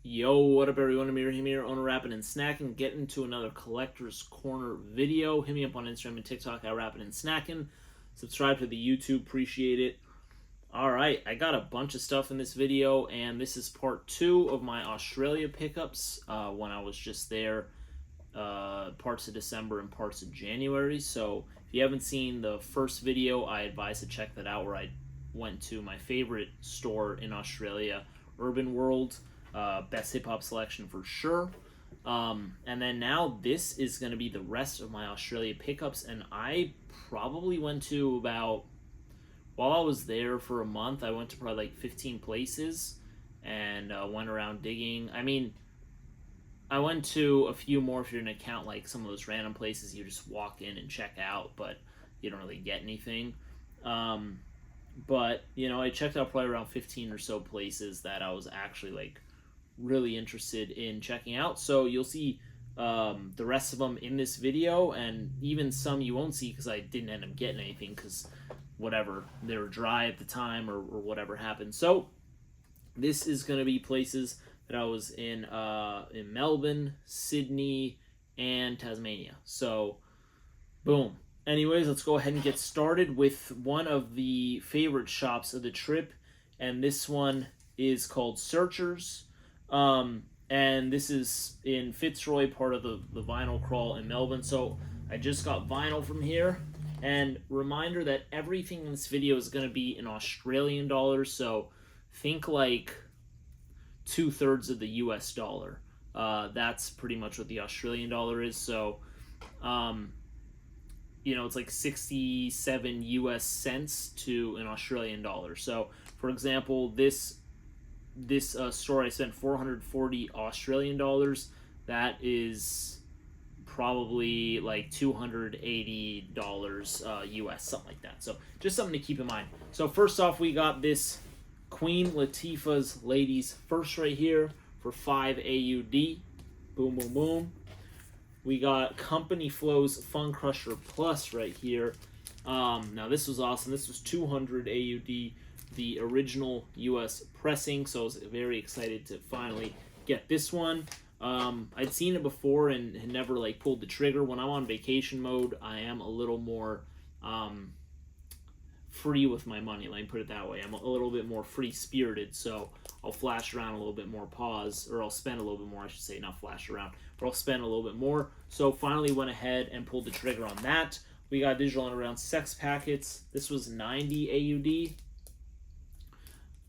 Yo, what up everyone? Amir here, owner Rappin' and Snackin', getting into another Collector's Corner video. Hit me up on Instagram and TikTok at Rappin' and Snackin'. Subscribe to the YouTube, appreciate it. Alright, I got a bunch of stuff in this video, and this is part 2 of my Australia pickups when I was just there parts of December and parts of January. So if you haven't seen the first video, I advise to check that out, where I went to my favorite store in Australia, Urban World. Best hip hop selection for sure. And then now this is going to be the rest of my Australia pickups, and I probably went to about, while I was there for a month, I went to probably like 15 places and went around digging. I mean, I went to a few more if you're going to count like some of those random places you just walk in and check out, but you don't really get anything. But, you know, I checked out probably around 15 or so places that I was actually like really interested in checking out. So you'll see the rest of them in this video, and even some you won't see because I didn't end up getting anything because whatever, they were dry at the time or whatever happened. So this is going to be places that I was in Melbourne, Sydney, and Tasmania. So boom. Anyways, let's go ahead and get started with one of the favorite shops of the trip, and this one is called Searchers. And this is in Fitzroy, part of the vinyl crawl in Melbourne. So I just got vinyl from here. And reminder that everything in this video is going to be in Australian dollars. So think like 2/3 of the US dollar. That's pretty much what the Australian dollar is. So, you know, it's like 67 US cents to an Australian dollar. So, for example, this store I spent 440 Australian dollars. That is probably like $280 US, something like that. So just something to keep in mind. So first off, we got this Queen Latifah's Ladies First right here for 5 AUD. Boom, boom, boom. We got Company Flow's Fun Crusher Plus right here. Now this was awesome. This was 200 AUD. The original US pressing, so I was very excited to finally get this one. I'd seen it before and had never like pulled the trigger. When I'm on vacation mode, I am a little more free with my money, let me put it that way. I'm a little bit more free-spirited, so I'll flash around a little bit more, or I'll spend a little bit more, I should say, not flash around, but I'll spend a little bit more. So finally went ahead and pulled the trigger on that. We got Digital Underground Sex Packets. This was 90 AUD.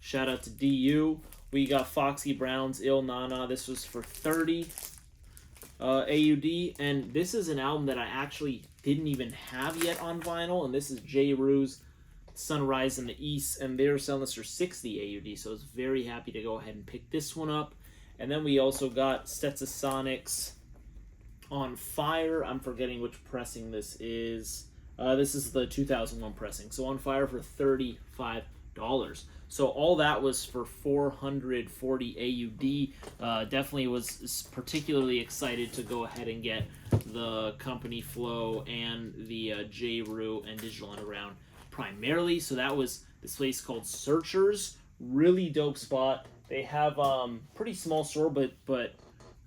Shout out to DU. We got Foxy Brown's Il Nana. This was for 30 AUD. And this is an album that I actually didn't even have yet on vinyl. And this is Jeru's Sunrise in the East. And they're selling this for 60 AUD. So I was very happy to go ahead and pick this one up. And then we also got Stetsasonics On Fire. I'm forgetting which pressing this is. This is the 2001 pressing. So On Fire for $35. So all that was for 440 AUD. Definitely was particularly excited to go ahead and get the Company Flow and the Jeru and Digital Underground primarily. So that was this place called Searchers. Really dope spot. They have pretty small store, but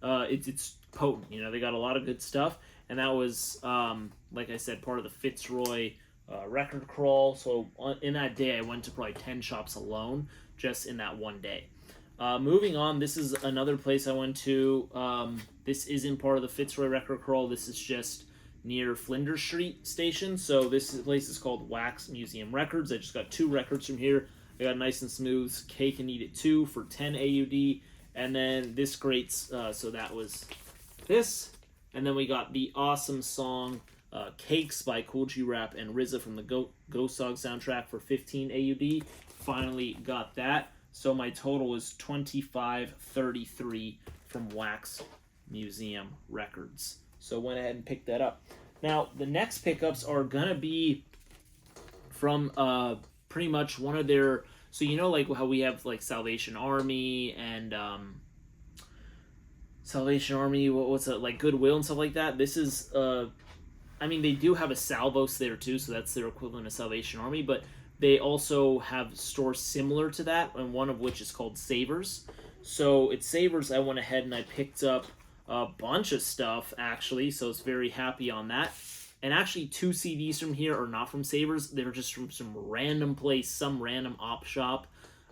it's potent. You know, they got a lot of good stuff, and that was like I said, part of the Fitzroy record crawl. So in that day I went to probably 10 shops alone just in that one day. Moving on, this is another place I went to. This isn't part of the Fitzroy record crawl. This is just near Flinders Street Station. So this place is called Wax Museum Records. I just got 2 records from here. I got Nice and Smooth's Cake and Eat It 2 for 10 AUD, and then this greats, so that was this, and then we got the awesome song Cakes by Cool G Rap and RZA from the Ghost Dog soundtrack for 15 AUD. Finally got that. So my total is $25.33 from Wax Museum Records. So went ahead and picked that up. Now the next pickups are gonna be from pretty much one of their. So you know, like how we have like Salvation Army and what's it, like Goodwill and stuff like that. This is I mean, they do have a Salvos there too, so that's their equivalent of Salvation Army, but they also have stores similar to that, and one of which is called Savers. So at Savers, I went ahead and I picked up a bunch of stuff, actually, so I was very happy on that. And actually, 2 CDs from here are not from Savers. They're just from some random place, some random op shop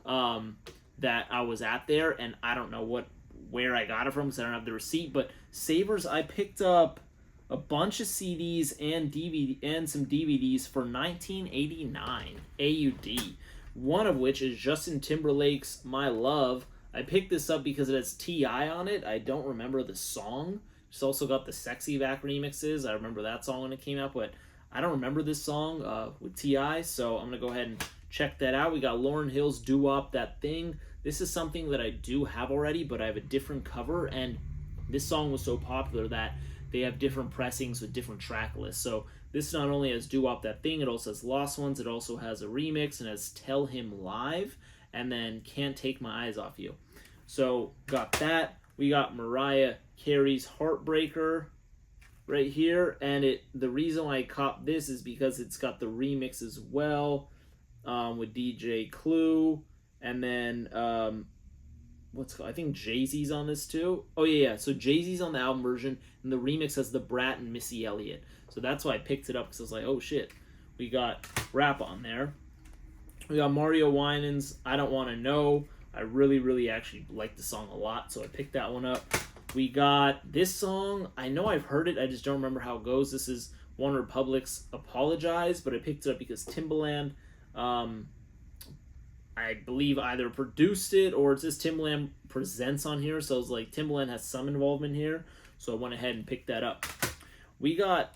that I was at there, and I don't know where I got it from because I don't have the receipt. But Savers, I picked up a bunch of CDs and DVD and some DVDs for $19.89 AUD. One of which is Justin Timberlake's "My Love." I picked this up because it has T.I. on it. I don't remember the song. It's also got the Sexy Back remixes. I remember that song when it came out, but I don't remember this song with T.I., so I'm going to go ahead and check that out. We got Lauryn Hill's "Doo Wop That Thing." This is something that I do have already, but I have a different cover, and this song was so popular that they have different pressings with different track lists. So this not only has "Doo Wop That Thing," it also has Lost Ones, it also has a remix, and has "Tell Him Live," and then "Can't Take My Eyes Off You." So got that. We got Mariah Carey's "Heartbreaker" right here, and the reason why I copped this is because it's got the remix as well with DJ Clue, and then I think Jay-Z's on this too. Oh yeah. So Jay-Z's on the album version, and the remix has the Brat and Missy Elliott. So that's why I picked it up, because I was like, oh shit, we got rap on there. We got Mario Winans' "I Don't Want to Know." I really, really actually like the song a lot, so I picked that one up. We got this song. I know I've heard it, I just don't remember how it goes. This is One Republic's "Apologize," but I picked it up because Timbaland, I believe, either produced it or it says Timbaland presents on here, so it's like Timbaland has some involvement here, so I went ahead and picked that up. We got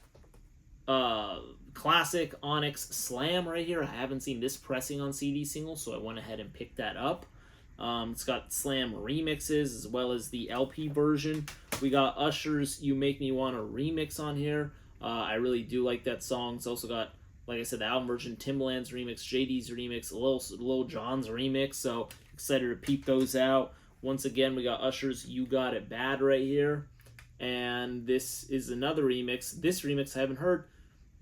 classic Onyx "Slam" right here. I haven't seen this pressing on CD single, so I went ahead and picked that up. It's got Slam remixes as well as the LP version. We got Usher's "You Make Me Want" remix on here. I really do like that song. It's also got, like I said, the album version, Timbaland's remix, JD's remix, Lil Jon's remix. So excited to peep those out. Once again, we got Usher's "You Got It Bad" right here. And this is another remix. This remix I haven't heard.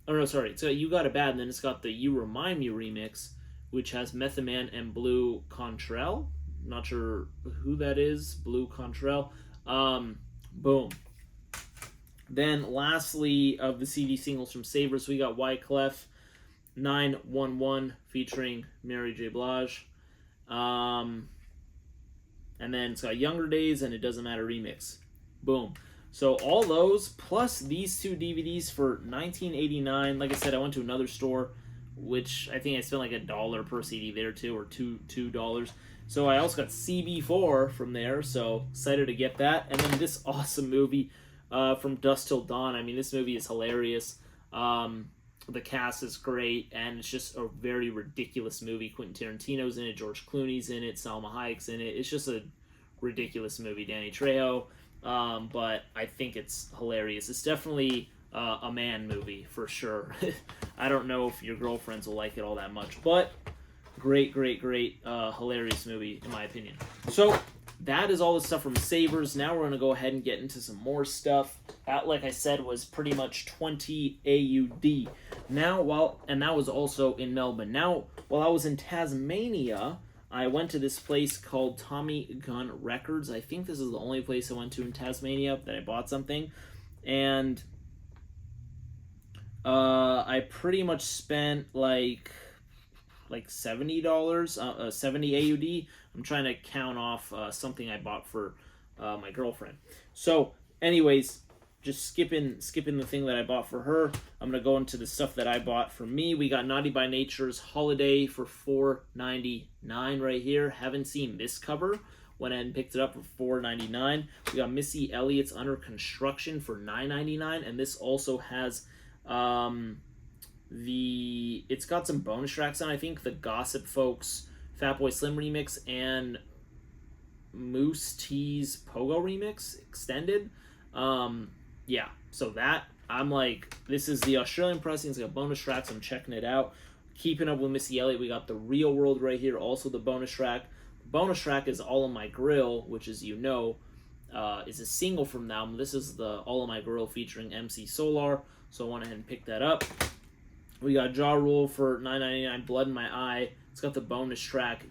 Oh no, sorry. It's got "You Got It Bad," and then it's got the "You Remind Me" remix, which has Method Man and Blue Contrell. Not sure who that is, Blue Contrell. Boom. Then lastly, of the CD singles from Savers, we got Wyclef 911 featuring Mary J. Blige. And then it's got Younger Days and It Doesn't Matter remix. Boom. So all those plus these 2 DVDs for $19.89. Like I said, I went to another store, which I think I spent like $1 per CD there too, or $2. So I also got CB4 from there, so excited to get that. And then this awesome movie from Dusk Till Dawn. I mean, this movie is hilarious. The cast is great, and it's just a very ridiculous movie. Quentin Tarantino's in it, George Clooney's in it, Salma Hayek's in it. It's just a ridiculous movie. Danny Trejo, but I think it's hilarious. It's definitely a man movie for sure. I don't know if your girlfriends will like it all that much, but great, hilarious movie in my opinion. So that is all the stuff from Savers. Now we're going to go ahead and get into some more stuff. That, like I said, was pretty much 20 AUD. Now, and that was also in Melbourne. Now, while I was in Tasmania, I went to this place called Tommy Gun Records. I think this is the only place I went to in Tasmania that I bought something. And I pretty much spent like $70, 70 AUD. I'm trying to count off something I bought for my girlfriend. So, anyways, just skipping the thing that I bought for her. I'm gonna go into the stuff that I bought for me. We got Naughty by Nature's Holiday for $4.99 right here. Haven't seen this cover. Went ahead and picked it up for $4.99. We got Missy Elliott's Under Construction for $9.99, and this also has it's got some bonus tracks on. I think the Gossip Folks Fatboy Slim remix and Moose T's Pogo remix extended. Yeah, so that I'm like, this is the Australian pressing. It's got bonus tracks. I'm checking it out. Keeping up with Missy Elliott, we got The Real World right here, also the bonus track. The bonus track is All on My Grill, which, as you know, is a single from the album. This is the All on My Grill featuring MC Solar, so I went ahead and picked that up. We got Ja Rule for $9.99, Blood in My Eye. It's got the bonus track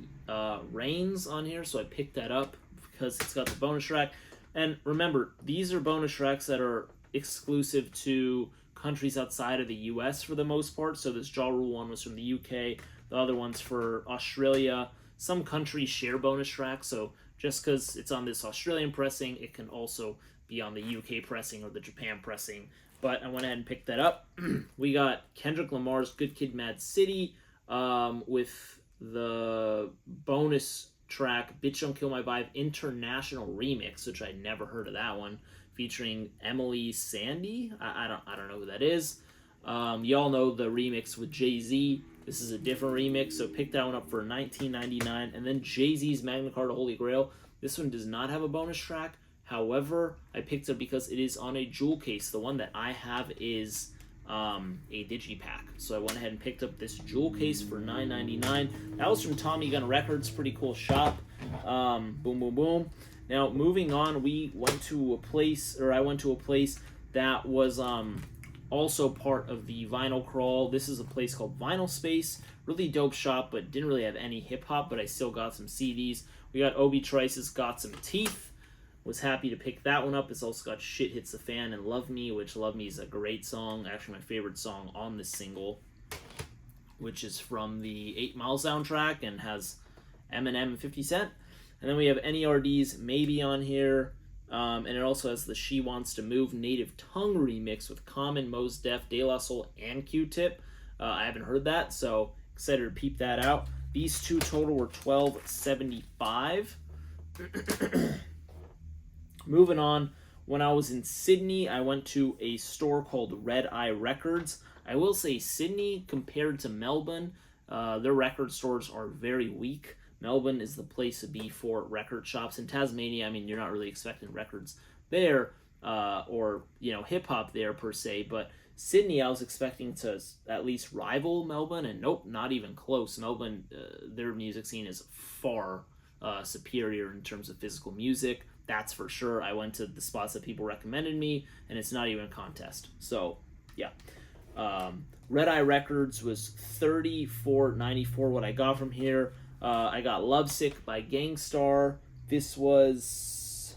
Rains on here, so I picked that up because it's got the bonus track. And remember, these are bonus tracks that are exclusive to countries outside of the US for the most part. So this Jeru one was from the UK, the other one's for Australia. Some countries share bonus tracks, so just because it's on this Australian pressing, it can also be on the UK pressing or the Japan pressing. But I went ahead and picked that up. We got Kendrick Lamar's Good Kid, Mad City with the bonus track Bitch Don't Kill My Vibe International Remix, which I'd never heard of that one, featuring Emily Sandy. I don't know who that is. Y'all know the remix with Jay-Z. This is a different remix, so pick that one up for $19.99. And then Jay-Z's Magna Carta Holy Grail. This one does not have a bonus track. However, I picked it because it is on a jewel case. The one that I have is a digipack. So I went ahead and picked up this jewel case for $9.99. That was from Tommy Gun Records. Pretty cool shop. Boom, boom, boom. Now, moving on, I went to a place that was also part of the Vinyl Crawl. This is a place called Vinyl Space. Really dope shop, but didn't really have any hip-hop, but I still got some CDs. We got Obi Trice's Got Some Teeth. Was happy to pick that one up. It's also got Shit Hits the Fan and Love Me, which Love Me is a great song. Actually, my favorite song on this single, which is from the 8 Mile soundtrack and has Eminem and 50 Cent. And then we have NERD's Maybe on here. And it also has the She Wants to Move Native Tongue remix with Common, Mos Def, De La Soul, and Q-Tip. I haven't heard that, so excited to peep that out. These two total were $12.75. Moving on, when I was in Sydney, I went to a store called Red Eye Records. I will say Sydney, compared to Melbourne, their record stores are very weak. Melbourne is the place to be for record shops. In Tasmania, I mean, you're not really expecting records there, or, hip-hop there per se, but Sydney, I was expecting to at least rival Melbourne, and nope, not even close. Melbourne, their music scene is far superior in terms of physical music. That's for sure. I went to the spots that people recommended me, and it's not even a contest. So, yeah. Red Eye Records was $34.94 what I got from here. I got Lovesick by Gangstar. This was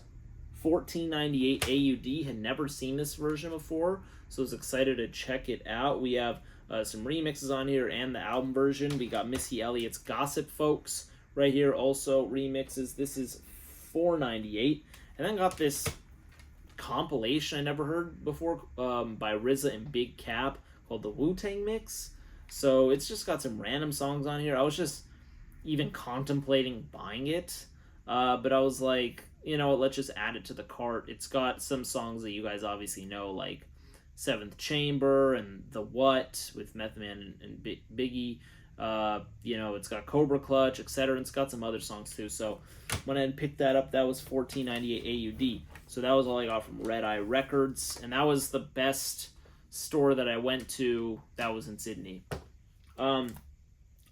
$14.98 AUD. Had never seen this version before, so I was excited to check it out. We have some remixes on here and the album version. We got Missy Elliott's Gossip Folks right here, also remixes. This is $4.98. And then got this compilation I never heard before by RZA and Big Cap called the Wu-Tang Mix. So it's just got some random songs on here. I was just even contemplating buying it, but I was like, let's just add it to the cart. It's got some songs that you guys obviously know, like Seventh Chamber and The What with Method Man and Biggie. It's got Cobra Clutch, etc. And it's got some other songs too. So when I picked that up, that was $14.98 AUD. So that was all I got from Red Eye Records, and that was the best store that I went to. That was in Sydney.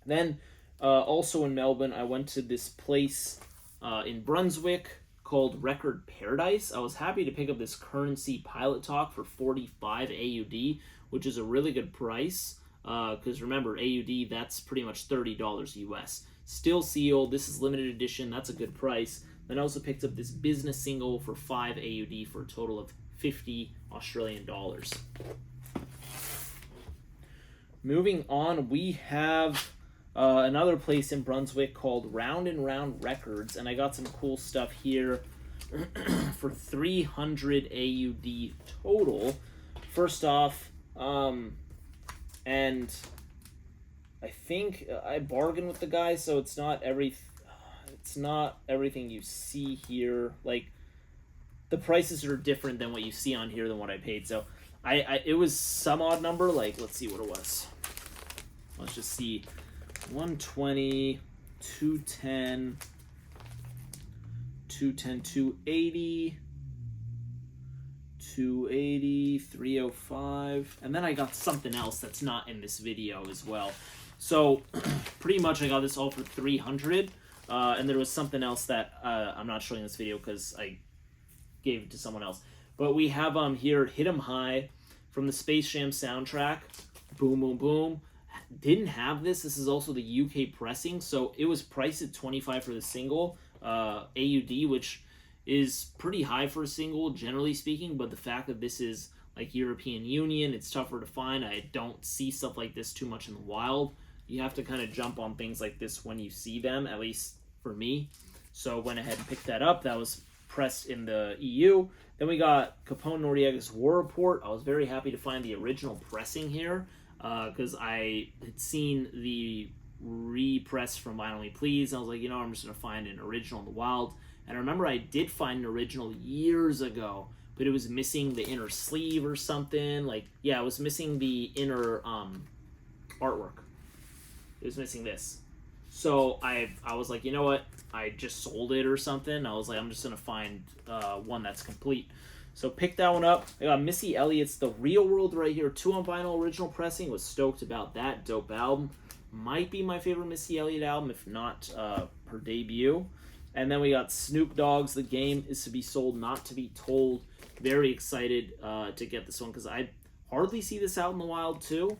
Then also in Melbourne, I went to this place in Brunswick called Record Paradise. I was happy to pick up this Currency Pilot Talk for $45 AUD, which is a really good price. Because remember, AUD, that's pretty much $30 US. Still sealed. This is limited edition. That's a good price. Then I also picked up this business single for $5 AUD for a total of 50 Australian dollars. Moving on, we have another place in Brunswick called Round and Round Records, and I got some cool stuff here for 300 AUD total. First off, and I think I bargained with the guy, so it's not everything you see here. Like, the prices are different than what you see on here than what I paid. So it was some odd number. Like, let's see what it was. Let's just see. 120, 210, 280, 280, 305, and then I got something else that's not in this video as well. So pretty much I got this all for 300, and there was something else that I'm not showing in this video because I gave it to someone else. But we have here Hit 'Em High from the Space Jam soundtrack. Boom, boom, boom. Didn't have this. This is also the UK pressing, so it was priced at $25 for the single. AUD, which is pretty high for a single, generally speaking, but the fact that this is like European Union, it's tougher to find. I don't see stuff like this too much in the wild. You have to kind of jump on things like this when you see them, at least for me. So went ahead and picked that up. That was pressed in the EU. Then we got Capone Noriega's War Report. I was very happy to find the original pressing here because I had seen the repress from Vinyl Me Please. I was like, I'm just going to find an original in the wild. And I remember I did find an original years ago, but it was missing the inner sleeve or something. It was missing the inner artwork. It was missing this. So I was like, you know what? I just sold it or something. I was like, I'm just going to find one that's complete. So pick that one up. I got Missy Elliott's The Real World right here. 2 on vinyl original pressing. Was stoked about that. Dope album. Might be my favorite Missy Elliott album, if not her debut. And then we got Snoop Dogg's The Game Is to Be Sold, Not to Be Told. Very excited to get this one because I hardly see this out in the wild too.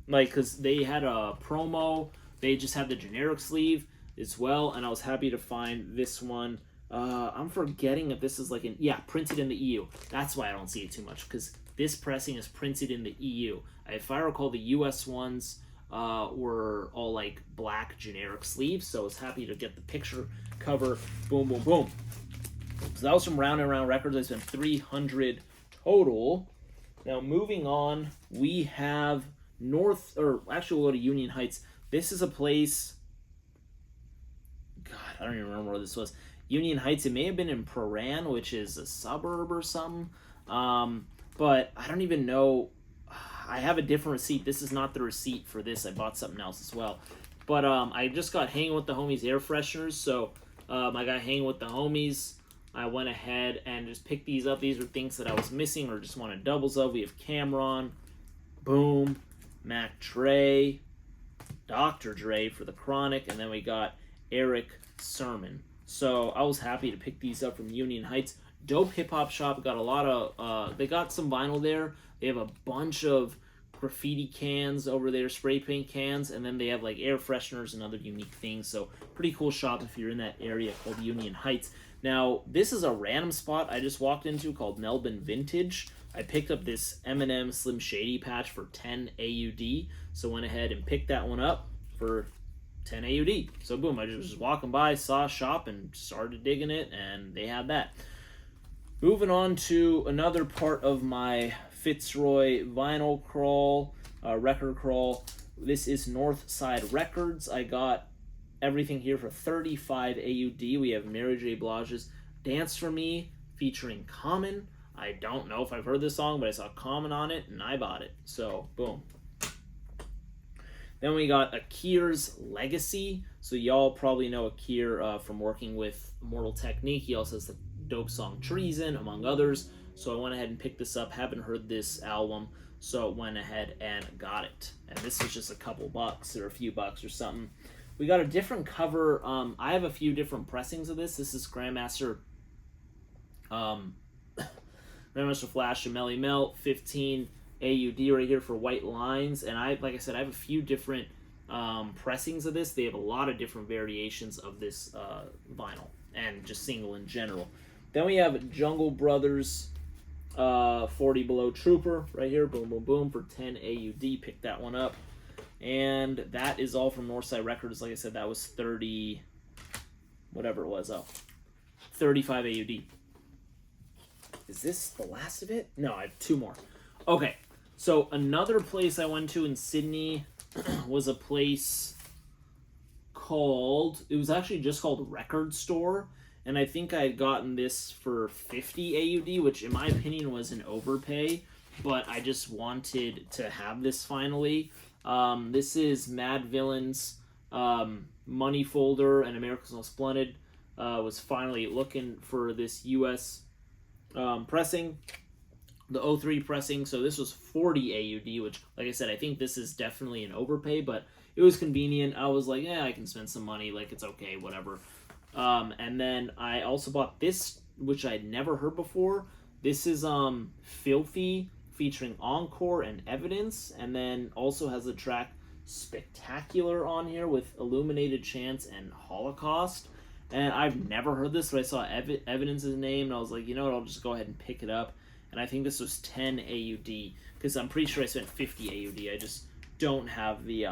Because they had a promo. They just had the generic sleeve as well, and I was happy to find this one. I'm forgetting if this is printed in the EU. That's why I don't see it too much, because this pressing is printed in the EU. If I recall, the US ones were all like black generic sleeves, so I was happy to get the picture cover. Boom, boom, boom. So that was from Round and Round Records. I spent $300 total. Now moving on, we have we'll go to Union Heights. This is a place, God, I don't even remember where this was. Union Heights, it may have been in Paran, which is a suburb or something. But I don't even know. I have a different receipt. This is not the receipt for this. I bought something else as well. But I just got Hanging with the Homies air fresheners. So I got Hanging with the Homies. I went ahead and just picked these up. These are things that I was missing or just wanted doubles of. We have Cameron, Boom, Mac Dre, Dr. Dre for the Chronic, and then we got Eric Sermon. So I was happy to pick these up from Union Heights. Dope hip hop shop. Got a lot of. They got some vinyl there. They have a bunch of graffiti cans over there, spray paint cans, and then they have like air fresheners and other unique things. So pretty cool shop if you're in that area called Union Heights. Now this is a random spot I just walked into called Melbourne Vintage. I picked up this Eminem Slim Shady patch for 10 AUD, so went ahead and picked that one up for 10 AUD. So boom, I just was walking by, saw a shop, and started digging it, and they had that. Moving on to another part of my Fitzroy vinyl crawl, record crawl. This is Northside Records. I got everything here for 35 AUD. We have Mary J. Blige's Dance For Me featuring Common. I don't know if I've heard this song, but I saw Common on it, and I bought it. So, boom. Then we got Akir's Legacy. So y'all probably know Akir from working with Immortal Technique. He also has the dope song Treason, among others. So I went ahead and picked this up. Haven't heard this album, so went ahead and got it. And this is just a couple bucks or a few bucks or something. We got a different cover. I have a few different pressings of this. This is Grandmaster Flash and Melly Mel, 15 AUD right here for White Lines. And like I said, I have a few different pressings of this. They have a lot of different variations of this vinyl and just single in general. Then we have Jungle Brothers 40 Below Trooper right here. Boom, boom, boom for 10 AUD. Pick that one up. And that is all from Northside Records. Like I said, that was 30, whatever it was. 35 AUD. Is this the last of it? No, I have two more. Okay, so another place I went to in Sydney was a place called, it was actually just called Record Store, and I think I had gotten this for 50 AUD, which in my opinion was an overpay, but I just wanted to have this finally. This is Madvillain's Money Folder and America's Most Splendid. Was finally looking for this US pressing, the 03 pressing. So this was 40 AUD, which, like I said, I think this is definitely an overpay, but it was convenient. I was like, yeah, I can spend some money, like it's okay, whatever. And then I also bought this, which I'd never heard before. This is Filthy featuring Encore and Evidence, and then also has a track Spectacular on here with Illuminated Chance and Holocaust. And I've never heard this, but I saw Evidence's name, and I was like, you know what, I'll just go ahead and pick it up. And I think this was 10 AUD, because I'm pretty sure I spent 50 AUD. I just don't have the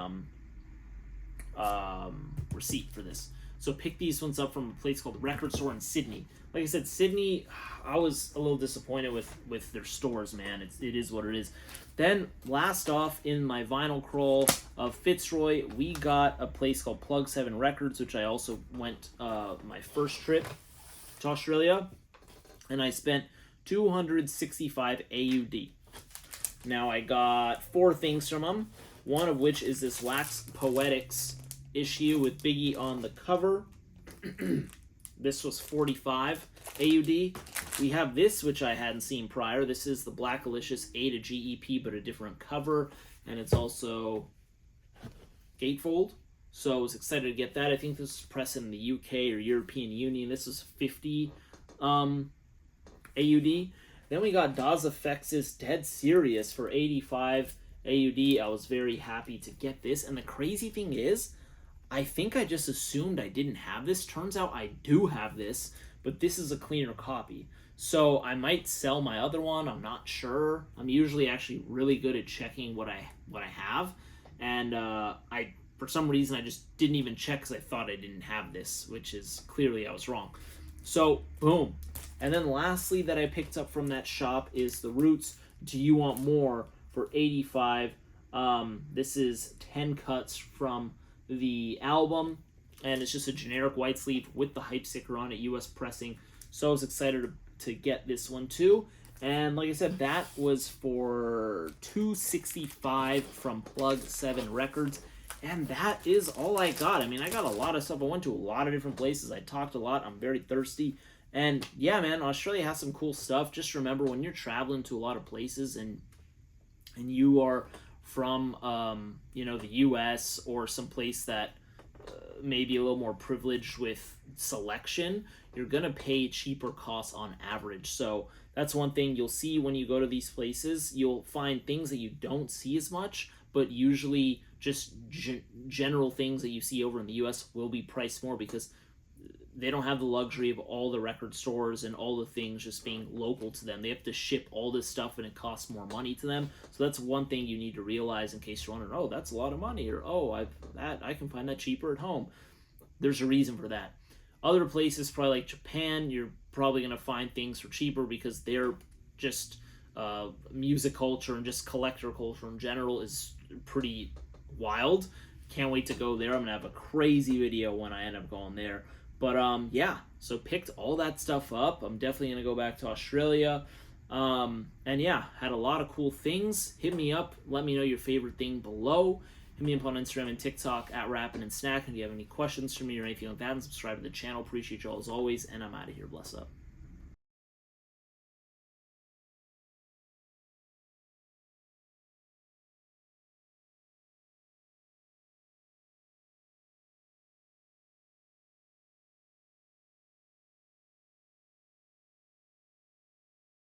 receipt for this. So pick these ones up from a place called Record Store in Sydney. Like I said, Sydney, I was a little disappointed with their stores, man. It is what it is. Then, last off, in my vinyl crawl of Fitzroy, we got a place called Plug 7 Records, which I also went my first trip to Australia, and I spent 265 AUD. Now, I got 4 things from them, one of which is this Wax Poetics issue with Biggie on the cover. This was 45 AUD. We have this, which I hadn't seen prior. This is the Black Alicious A to G EP, but a different cover, and it's also gatefold. So I was excited to get that. I think this is pressed in the UK or European Union. This is 50 AUD. Then we got Daz Effects' Dead Serious for 85 AUD. I was very happy to get this, and the crazy thing is, I think I just assumed I didn't have this. Turns out I do have this, but this is a cleaner copy. So I might sell my other one. I'm not sure. I'm usually actually really good at checking what I have, and I for some reason I just didn't even check because I thought I didn't have this, which is clearly I was wrong. So boom. And then lastly that I picked up from that shop is the Roots Do You Want More for 85. This is 10 cuts from the album, and it's just a generic white sleeve with the hype sticker on it, US pressing. So I was excited to get this one too. And like I said, that was for 265 from Plug 7 Records. And that is all I got. I mean, I got a lot of stuff. I went to a lot of different places. I talked a lot. I'm very thirsty. And yeah, man, Australia has some cool stuff. Just remember, when you're traveling to a lot of places and you are from the US or some place that may be a little more privileged with selection, you're gonna pay cheaper costs on average. So that's one thing you'll see when you go to these places. You'll find things that you don't see as much, but usually just general things that you see over in the US will be priced more because they don't have the luxury of all the record stores and all the things just being local to them. They have to ship all this stuff, and it costs more money to them. So that's one thing you need to realize in case you're wondering, oh, that's a lot of money, or oh, I can find that cheaper at home. There's a reason for that. Other places, probably like Japan, you're probably going to find things for cheaper because they're just music culture and just collector culture in general is pretty wild. Can't wait to go there. I'm going to have a crazy video when I end up going there. But yeah, so picked all that stuff up. I'm definitely going to go back to Australia. And yeah, had a lot of cool things. Hit me up. Let me know your favorite thing below. Hit me up on Instagram and TikTok at Rappin' and Snack. And if you have any questions for me or anything like that, and subscribe to the channel. Appreciate you all as always. And I'm out of here. Bless up.